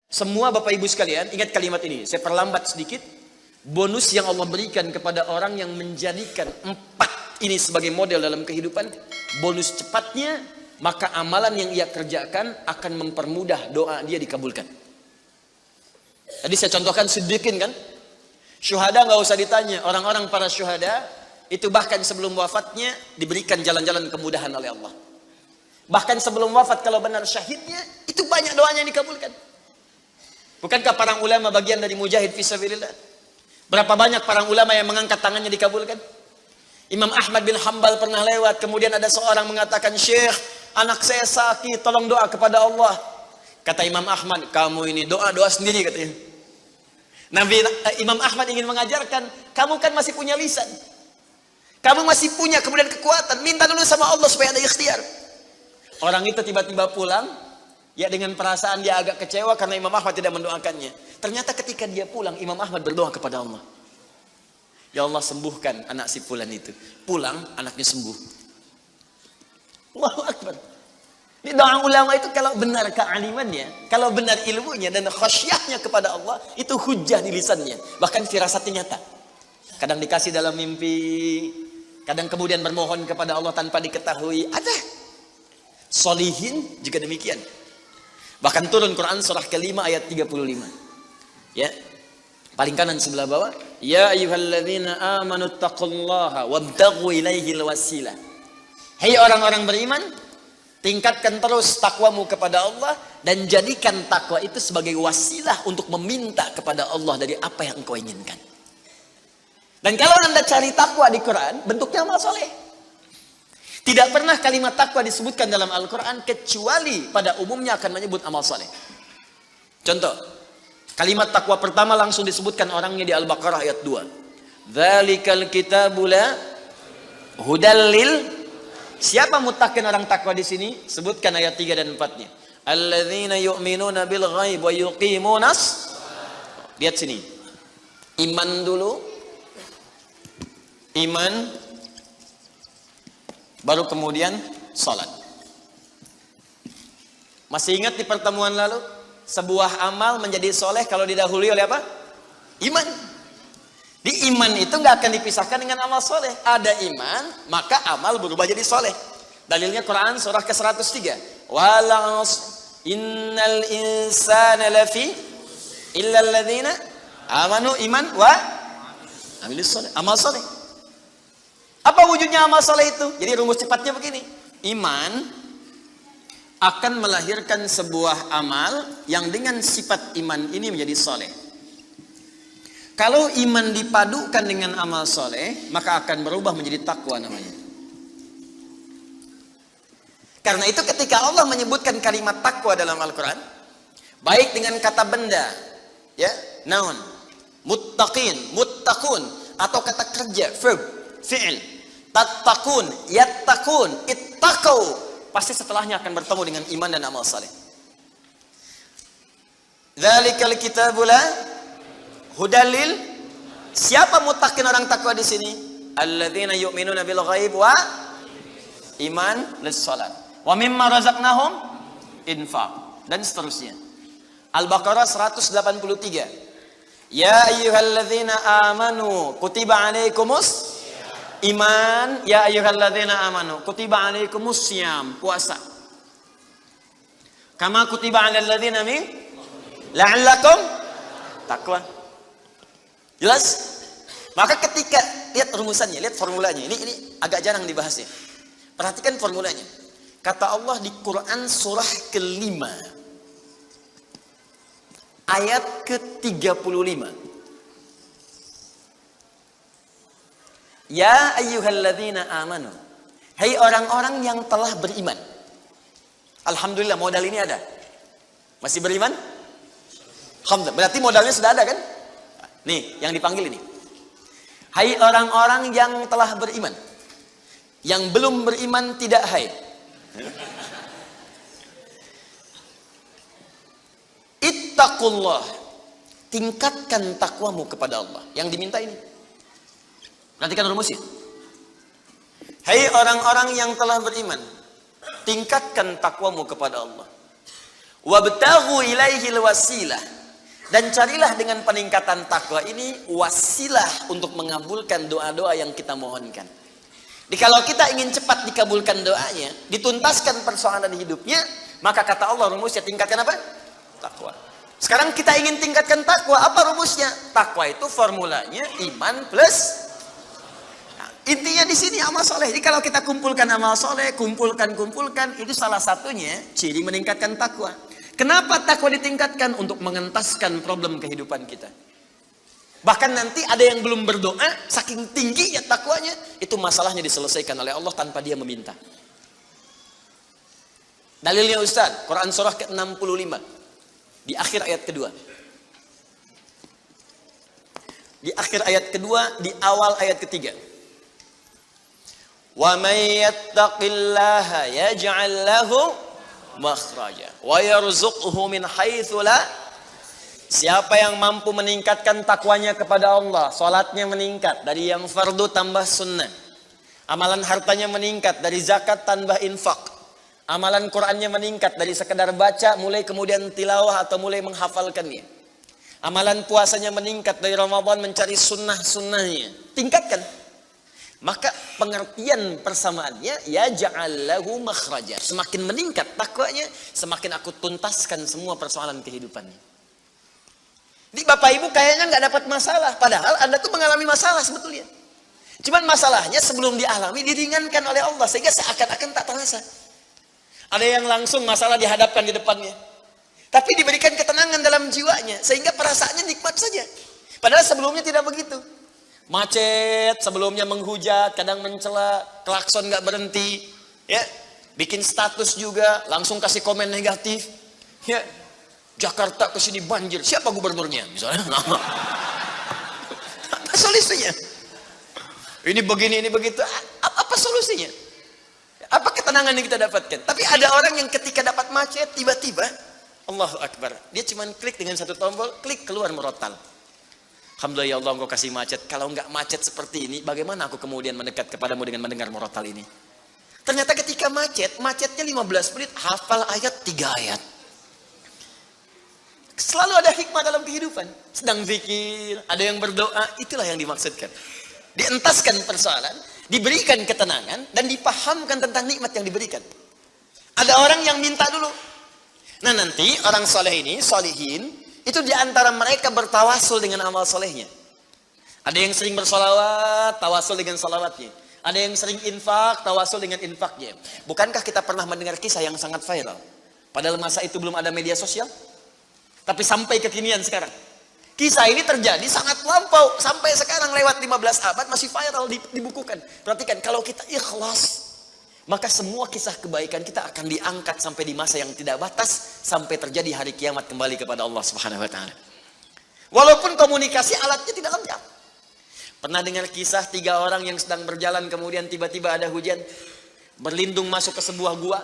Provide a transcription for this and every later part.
Semua Bapak Ibu sekalian, ingat kalimat ini. Saya perlambat sedikit. Bonus yang Allah berikan kepada orang yang menjadikan 4 ini sebagai model dalam kehidupan. Bonus cepatnya, maka amalan yang ia kerjakan akan mempermudah doa dia dikabulkan. Tadi saya contohkan sedikit kan. Syuhada nggak usah ditanya. Orang-orang para syuhada itu bahkan sebelum wafatnya diberikan jalan-jalan kemudahan oleh Allah. Bahkan sebelum wafat kalau benar syahidnya, itu banyak doanya yang dikabulkan. Bukankah para ulama bagian dari mujahid fisabilillah? Berapa banyak para ulama yang mengangkat tangannya dikabulkan? Imam Ahmad bin Hanbal pernah lewat, kemudian ada seorang mengatakan, "Syekh, anak saya sakit, tolong doa kepada Allah." Kata Imam Ahmad, "Kamu ini doa-doa sendiri," katanya. Imam Ahmad ingin mengajarkan, kamu kan masih punya lisan. Kamu masih punya kemudian kekuatan, minta dulu sama Allah supaya ada ikhtiar. Orang itu tiba-tiba pulang, ya dengan perasaan dia agak kecewa karena Imam Ahmad tidak mendoakannya. Ternyata ketika dia pulang, Imam Ahmad berdoa kepada Allah. Ya Allah, sembuhkan anak si fulan itu. Pulang, anaknya sembuh. Allahu Akbar. Ini doa ulama itu kalau benar kealimannya, kalau benar ilmunya dan khasyahnya kepada Allah, itu hujah di lisannya. Bahkan firasatnya nyata. Kadang dikasih dalam mimpi, kadang kemudian bermohon kepada Allah tanpa diketahui. Ada. Solihin juga demikian. Bahkan turun Quran surah ke-5 ayat 35. Ya. Paling kanan sebelah bawah, ya ayyuhalladzina amanu taqullaha wabtaghu ilaihil wasilah. Hei orang-orang beriman, tingkatkan terus takwamu kepada Allah dan jadikan takwa itu sebagai wasilah untuk meminta kepada Allah dari apa yang engkau inginkan. Dan kalau Anda cari takwa di Quran, bentuknya amal soleh. Tidak pernah kalimat takwa disebutkan dalam Al-Quran kecuali pada umumnya akan menyebut amal soleh. Contoh, kalimat takwa pertama langsung disebutkan orangnya di Al-Baqarah ayat 2. Dzalikal kitabu la hudal lil. Siapa muttaqin orang takwa di sini? Sebutkan ayat 3 dan 4-nya. Alladzina yu'minuna bil ghaib wa yuqimunas. Lihat sini. Iman dulu. Iman baru kemudian salat. Masih ingat di pertemuan lalu? Sebuah amal menjadi soleh kalau didahului oleh apa? Iman. Di iman itu nggak akan dipisahkan dengan amal soleh. Ada iman, maka amal berubah jadi soleh. Dalilnya Quran surah ke-103. Wal innal insana lafi illa alladzina amanu iman wa amilus soleh. Amal soleh. Apa wujudnya amal soleh itu? Jadi rumus cepatnya begini. Iman akan melahirkan sebuah amal yang dengan sifat iman ini menjadi soleh. Kalau iman dipadukan dengan amal soleh, maka akan berubah menjadi takwa namanya. Karena itu ketika Allah menyebutkan kalimat takwa dalam Al-Quran, baik dengan kata benda, ya, noun, muttaqin, muttaqun, atau kata kerja, verb, fi'il, tattaqun, yattaqun, ittaqau, pasti setelahnya akan bertemu dengan iman dan amal saleh. Dzalikal kitabu la hudalil. Siapa muttaqin orang takwa di sini? Alladzina yu'minuna bil ghaib wa iman lis salat. Wa mimma razaqnahum infaq, dan seterusnya. Al-Baqarah 183. Ya ayyuhalladzina amanu kutiba alaikumus iman, ya ayyuhalladzina amanu kutiba alaikumus syiyam, puasa. Kama kutiba alal ladzina min la'allakum taqwa. Jelas? Maka ketika lihat rumusannya, lihat formulanya. Ini agak jarang dibahas ya. Perhatikan formulanya. Kata Allah di Quran surah ke-5 ayat ke-35. Ya ayyuhalladzina amanu. Hai orang-orang yang telah beriman. Alhamdulillah modal ini ada. Masih beriman? Alhamdulillah. Berarti modalnya sudah ada kan? Nih, yang dipanggil ini. Hai orang-orang yang telah beriman. Yang belum beriman tidak hai. Ittaqullah. Tingkatkan takwamu kepada Allah. Yang diminta ini. Perhatikan rumusnya. Hai orang-orang yang telah beriman, tingkatkan takwamu kepada Allah. Wabtaghu ilaihil wasilah. Dan carilah dengan peningkatan takwa ini wasilah untuk mengabulkan doa-doa yang kita mohonkan. Jadi kalau kita ingin cepat dikabulkan doanya, dituntaskan persoalan hidupnya, maka kata Allah rumusnya tingkatkan apa? Takwa. Sekarang kita ingin tingkatkan takwa, apa rumusnya? Takwa itu formulanya iman plus. Nah, intinya di sini amal soleh. Jadi kalau kita kumpulkan amal soleh, kumpulkan, itu salah satunya ciri meningkatkan takwa. Kenapa takwa ditingkatkan? Untuk mengentaskan problem kehidupan kita. Bahkan nanti ada yang belum berdoa, saking tingginya takwanya, itu masalahnya diselesaikan oleh Allah tanpa dia meminta. Dalilnya Ustaz, Quran surah ke-65 di akhir ayat kedua. Di akhir ayat kedua, di awal ayat ketiga. Wa may yattaqillaha yaj'al lahu makhraja wa yarzuqhu min haitsu la. Siapa yang mampu meningkatkan takwanya kepada Allah, salatnya meningkat dari yang fardu tambah sunnah, amalan hartanya meningkat dari zakat tambah infak, amalan Qur'annya meningkat dari sekedar baca mulai kemudian tilawah atau mulai menghafalkannya, amalan puasanya meningkat dari Ramadan mencari sunnah-sunnahnya, tingkatkan. Maka pengertian persamaannya ya ja'allahu makhraja. Semakin meningkat takwanya, semakin aku tuntaskan semua persoalan kehidupannya. Di Bapak Ibu kayaknya nggak dapat masalah, padahal Anda tuh mengalami masalah sebetulnya. Cuman masalahnya sebelum dialami diringankan oleh Allah sehingga seakan-akan tak terasa. Ada yang langsung masalah dihadapkan di depannya, tapi diberikan ketenangan dalam jiwanya sehingga perasaannya nikmat saja. Padahal sebelumnya tidak begitu. Macet, sebelumnya menghujat, kadang mencela, klakson nggak berhenti, ya, bikin status juga, langsung kasih komen negatif, ya. Jakarta ke sini banjir, siapa gubernurnya misalnya? Apa solusinya? Ini begini, ini begitu. Apa solusinya? Apa ketenangan yang kita dapatkan? Tapi ada orang yang ketika dapat macet tiba-tiba Allahu Akbar, dia cuma klik dengan satu tombol, klik keluar murotal. Alhamdulillah ya Allah engkau kasih macet. Kalau enggak macet seperti ini, bagaimana aku kemudian mendekat kepadamu dengan mendengar murotal ini? Ternyata ketika macetnya 15 menit hafal ayat 3 ayat. Selalu ada hikmah dalam kehidupan. Sedang zikir, ada yang berdoa, itulah yang dimaksudkan. Dientaskan persoalan, diberikan ketenangan, dan dipahamkan tentang nikmat yang diberikan. Ada orang yang minta dulu. Nah nanti orang soleh ini, solihin, itu diantara mereka bertawasul dengan amal solehnya. Ada yang sering bersolawat, tawasul dengan salawatnya. Ada yang sering infak, tawasul dengan infaknya. Bukankah kita pernah mendengar kisah yang sangat viral? Padahal masa itu belum ada media sosial. Tapi sampai kekinian sekarang. Kisah ini terjadi sangat lampau. Sampai sekarang lewat 15 abad masih viral dibukukan. Perhatikan, kalau kita ikhlas, maka semua kisah kebaikan kita akan diangkat sampai di masa yang tidak batas. Sampai terjadi hari kiamat kembali kepada Allah Subhanahu wa Ta'ala. Walaupun komunikasi alatnya tidak lengkap. Pernah dengar kisah 3 orang yang sedang berjalan kemudian tiba-tiba ada hujan. Berlindung masuk ke sebuah gua.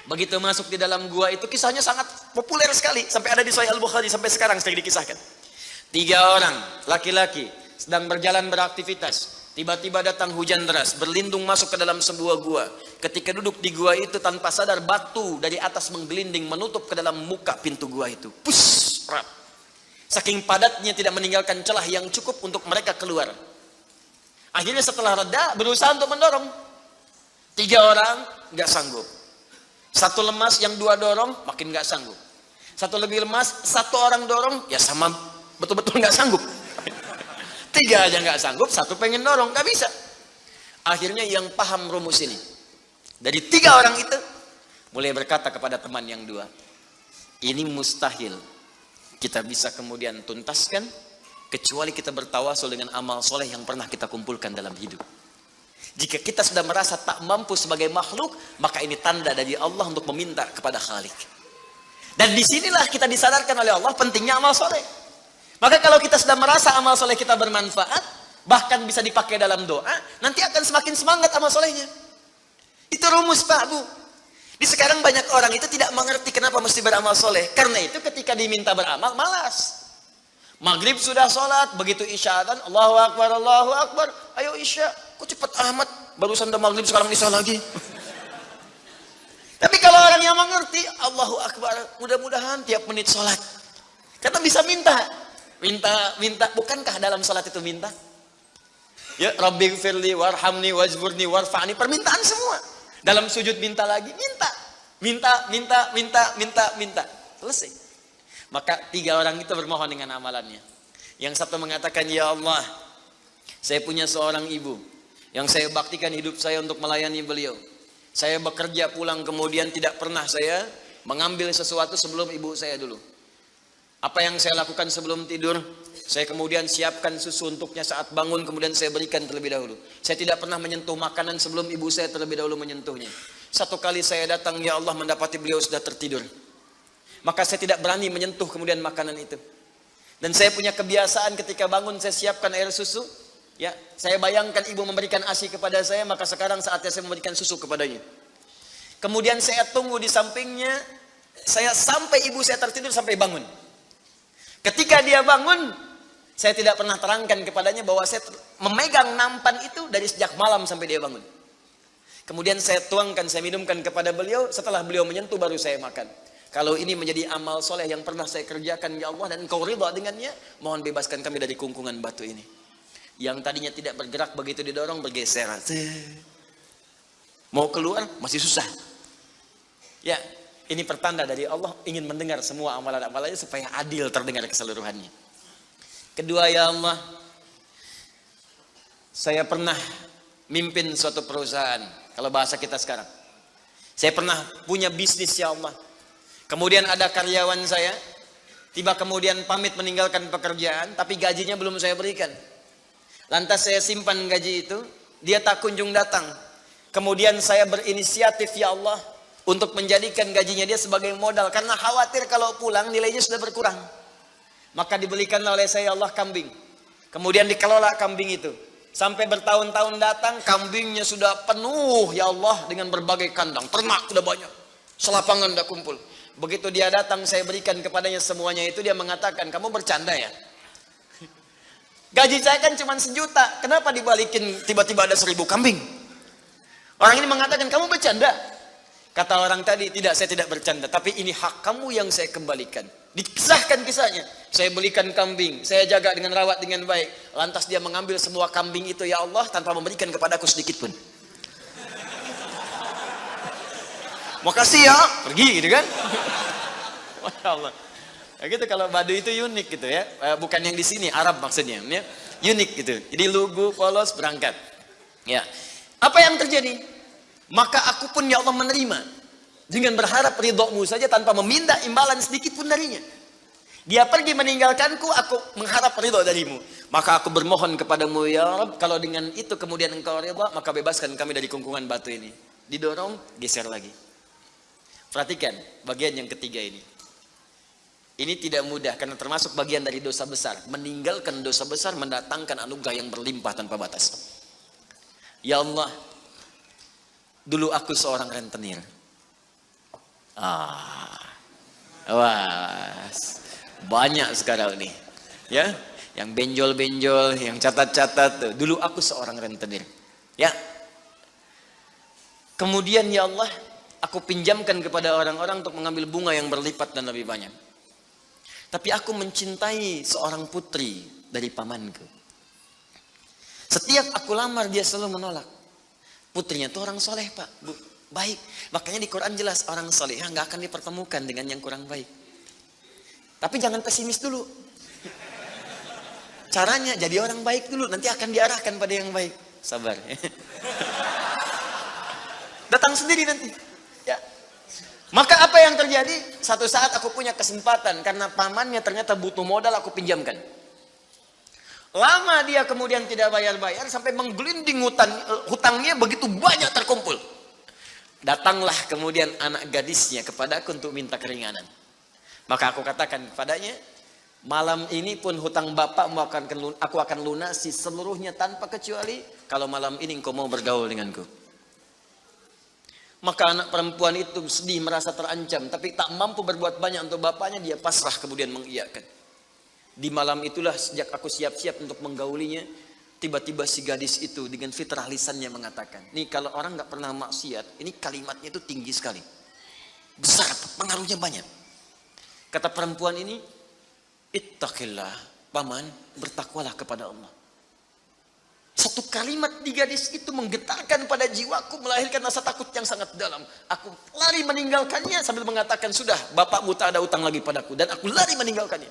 Begitu masuk di dalam gua itu kisahnya sangat populer sekali. Sampai ada di Sahih Al-Bukhari sampai sekarang sering dikisahkan. 3 orang laki-laki sedang berjalan beraktivitas. Tiba-tiba datang hujan deras. Berlindung masuk ke dalam sebuah gua. Ketika duduk di gua itu tanpa sadar batu dari atas menggelinding menutup ke dalam muka pintu gua itu. Push, rap. Saking padatnya tidak meninggalkan celah yang cukup untuk mereka keluar. Akhirnya setelah reda berusaha untuk mendorong. 3 orang nggak sanggup. 1 lemas, yang 2 dorong makin nggak sanggup. 1 lebih lemas, 1 orang dorong ya sama betul-betul nggak sanggup. 3 aja nggak sanggup, 1 pengen dorong nggak bisa. Akhirnya yang paham rumus ini dari 3 orang itu mulai berkata kepada teman yang 2, ini mustahil kita bisa kemudian tuntaskan kecuali kita bertawasul dengan amal soleh yang pernah kita kumpulkan dalam hidup. Jika kita sudah merasa tak mampu sebagai makhluk, maka ini tanda dari Allah untuk meminta kepada Khalik. Dan disinilah kita disadarkan oleh Allah pentingnya amal soleh. Maka kalau kita sudah merasa amal soleh kita bermanfaat, bahkan bisa dipakai dalam doa, nanti akan semakin semangat amal solehnya. Itu rumus Pak Bu. Di sekarang banyak orang itu tidak mengerti kenapa mesti beramal soleh. Karena itu ketika diminta beramal, malas. Maghrib sudah sholat, begitu isya kan, Allahu Akbar, ayo isya. Kok cepat amat, barusan udah maghrib sekarang isya lagi. Tapi kalau orang orang yang mengerti, Allahu Akbar, mudah-mudahan tiap menit sholat. Kata bisa minta. Minta. Bukankah dalam sholat itu minta? Ya, Rabbighfirli warhamni wajburni warfa'ni. Permintaan semua. Dalam sujud minta lagi, minta. Minta. Selesai. Maka 3 orang itu bermohon dengan amalannya. Yang satu mengatakan, ya Allah, saya punya seorang ibu yang saya baktikan hidup saya untuk melayani beliau. Saya bekerja pulang kemudian tidak pernah saya mengambil sesuatu sebelum ibu saya dulu. Apa yang saya lakukan sebelum tidur, saya kemudian siapkan susu untuknya saat bangun, kemudian saya berikan terlebih dahulu. Saya tidak pernah menyentuh makanan sebelum ibu saya terlebih dahulu menyentuhnya. Satu kali saya datang, ya Allah, mendapati beliau sudah tertidur. Maka saya tidak berani menyentuh kemudian makanan itu. Dan saya punya kebiasaan ketika bangun saya siapkan air susu. Ya, saya bayangkan ibu memberikan ASI kepada saya, maka sekarang saatnya saya memberikan susu kepadanya. Kemudian saya tunggu di sampingnya, saya sampai ibu saya tertidur sampai bangun. Ketika dia bangun, saya tidak pernah terangkan kepadanya bahwa saya memegang nampan itu dari sejak malam sampai dia bangun. Kemudian saya tuangkan, saya minumkan kepada beliau, setelah beliau menyentuh baru saya makan. Kalau ini menjadi amal soleh yang pernah saya kerjakan, ya Allah, dan Engkau ridha dengannya, mohon bebaskan kami dari kungkungan batu ini. Yang tadinya tidak bergerak, begitu didorong bergeser. Mau keluar masih susah. Ya, ini pertanda dari Allah ingin mendengar semua amalan-amalannya supaya adil terdengar keseluruhannya. Kedua, ya Allah, saya pernah mimpin suatu perusahaan. Kalau bahasa kita sekarang, saya pernah punya bisnis, ya Allah. Kemudian ada karyawan saya, tiba kemudian pamit meninggalkan pekerjaan, tapi gajinya belum saya berikan. Lantas saya simpan gaji itu, dia tak kunjung datang. Kemudian saya berinisiatif, ya Allah, untuk menjadikan gajinya dia sebagai modal. Karena khawatir kalau pulang nilainya sudah berkurang. Maka dibelikanlah oleh saya, ya Allah, kambing. Kemudian dikelola kambing itu. Sampai bertahun-tahun datang, kambingnya sudah penuh, ya Allah, dengan berbagai kandang. Ternak sudah banyak. Selapangan sudah kumpul. Begitu dia datang, saya berikan kepadanya semuanya itu, dia mengatakan, kamu bercanda ya? Gaji saya kan cuma 1 juta, kenapa dibalikin tiba-tiba ada 1000 kambing? Orang ini mengatakan, kamu bercanda? Kata orang tadi, tidak, saya tidak bercanda, tapi ini hak kamu yang saya kembalikan. Dikisahkan kisahnya, saya belikan kambing, saya jaga dengan rawat dengan baik. Lantas dia mengambil semua kambing itu, ya Allah, tanpa memberikan kepadaku sedikit pun. Makasih ya, pergi gitu kan. Masya Allah. Ya gitu, kalau Baduy itu unik gitu ya. Bukan yang di sini, Arab maksudnya ya. Unik gitu. Jadi lugu, polos, berangkat. Ya. Apa yang terjadi? Maka aku pun, ya Allah, menerima. Dengan berharap ridhomu saja tanpa meminta imbalan sedikit pun darinya. Dia pergi meninggalkanku, aku mengharap ridho darimu. Maka aku bermohon kepadamu, ya Rabb, kalau dengan itu kemudian engkau ridho, maka bebaskan kami dari kungkungan batu ini. Didorong, geser lagi. Perhatikan bagian yang ketiga ini. Ini tidak mudah karena termasuk bagian dari dosa besar. Meninggalkan dosa besar mendatangkan anugerah yang berlimpah tanpa batas. Ya Allah, dulu aku seorang rentenir. Wah, banyak sekarang nih. Ya, yang benjol-benjol, yang catat-catat. Dulu aku seorang rentenir. Ya. Kemudian, ya Allah, aku pinjamkan kepada orang-orang untuk mengambil bunga yang berlipat dan lebih banyak. Tapi aku mencintai seorang putri dari pamanku. Setiap aku lamar dia selalu menolak. Putrinya itu orang soleh, Pak, Bu, baik. Makanya di Quran jelas orang soleh nggak akan dipertemukan dengan yang kurang baik. Tapi jangan pesimis dulu. Caranya jadi orang baik dulu, nanti akan diarahkan pada yang baik. Sabar. Datang sendiri nanti. Ya. Maka apa yang terjadi? Satu saat aku punya kesempatan karena pamannya ternyata butuh modal, aku pinjamkan. Lama dia kemudian tidak bayar-bayar sampai menggelinding hutangnya begitu banyak terkumpul. Datanglah kemudian anak gadisnya kepadaku untuk minta keringanan. Maka aku katakan kepadanya, malam ini pun hutang bapakmu aku akan lunasi seluruhnya tanpa kecuali kalau malam ini engkau mau bergaul denganku. Maka anak perempuan itu sedih, merasa terancam, tapi tak mampu berbuat banyak untuk bapaknya, dia pasrah kemudian mengiyakan. Di malam itulah sejak aku siap-siap untuk menggaulinya, tiba-tiba si gadis itu dengan fitrah lisannya mengatakan, nih kalau orang nggak pernah maksiat, ini kalimatnya itu tinggi sekali. Besar, pengaruhnya banyak. Kata perempuan ini, ittaqillah, paman, bertakwalah kepada Allah. Satu kalimat di gadis itu menggetarkan pada jiwaku, melahirkan rasa takut yang sangat dalam. Aku lari meninggalkannya sambil mengatakan, sudah, bapakmu tak ada utang lagi padaku. Dan aku lari meninggalkannya.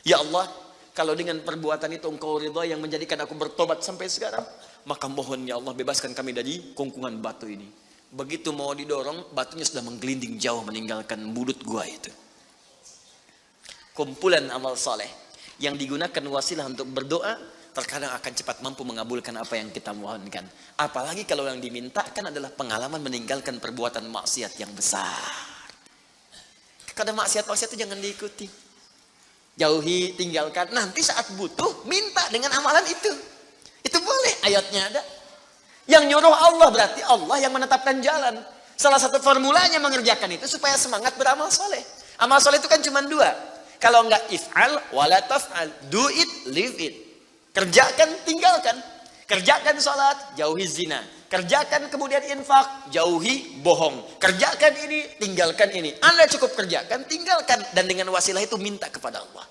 Ya Allah, kalau dengan perbuatan itu engkau ridha yang menjadikan aku bertobat sampai sekarang, maka mohon ya Allah bebaskan kami dari kungkungan batu ini. Begitu mau didorong, batunya sudah menggelinding jauh meninggalkan mulut gua itu. Kumpulan amal soleh yang digunakan wasilah untuk berdoa, terkadang akan cepat mampu mengabulkan apa yang kita mohonkan. Apalagi kalau yang dimintakan adalah pengalaman meninggalkan perbuatan maksiat yang besar. Kadang maksiat-maksiat itu jangan diikuti. Jauhi, tinggalkan. Nanti saat butuh, minta dengan amalan itu. Itu boleh, ayatnya ada. Yang nyuruh Allah berarti Allah yang menetapkan jalan. Salah satu formulanya mengerjakan itu supaya semangat beramal soleh. Amal soleh itu kan cuma dua. Kalau enggak if'al, wala taf'al. Do it, live it. Kerjakan, tinggalkan. Kerjakan sholat, jauhi zina. Kerjakan kemudian infak, jauhi bohong. Kerjakan ini, tinggalkan ini. Anda cukup kerjakan, tinggalkan. Dan dengan wasilah itu minta kepada Allah.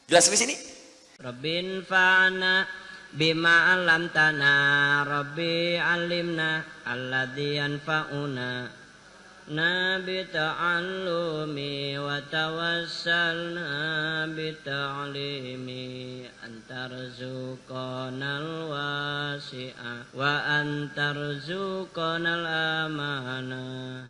Jelas di sini? Rabbin fa'ana bima alamtana, Rabbi alimna alladhi yanfa'una. Nabi ta'allumi wa tawassalna bi ta'limi antarzuqanal wasi'a wa antarzuqanal amana.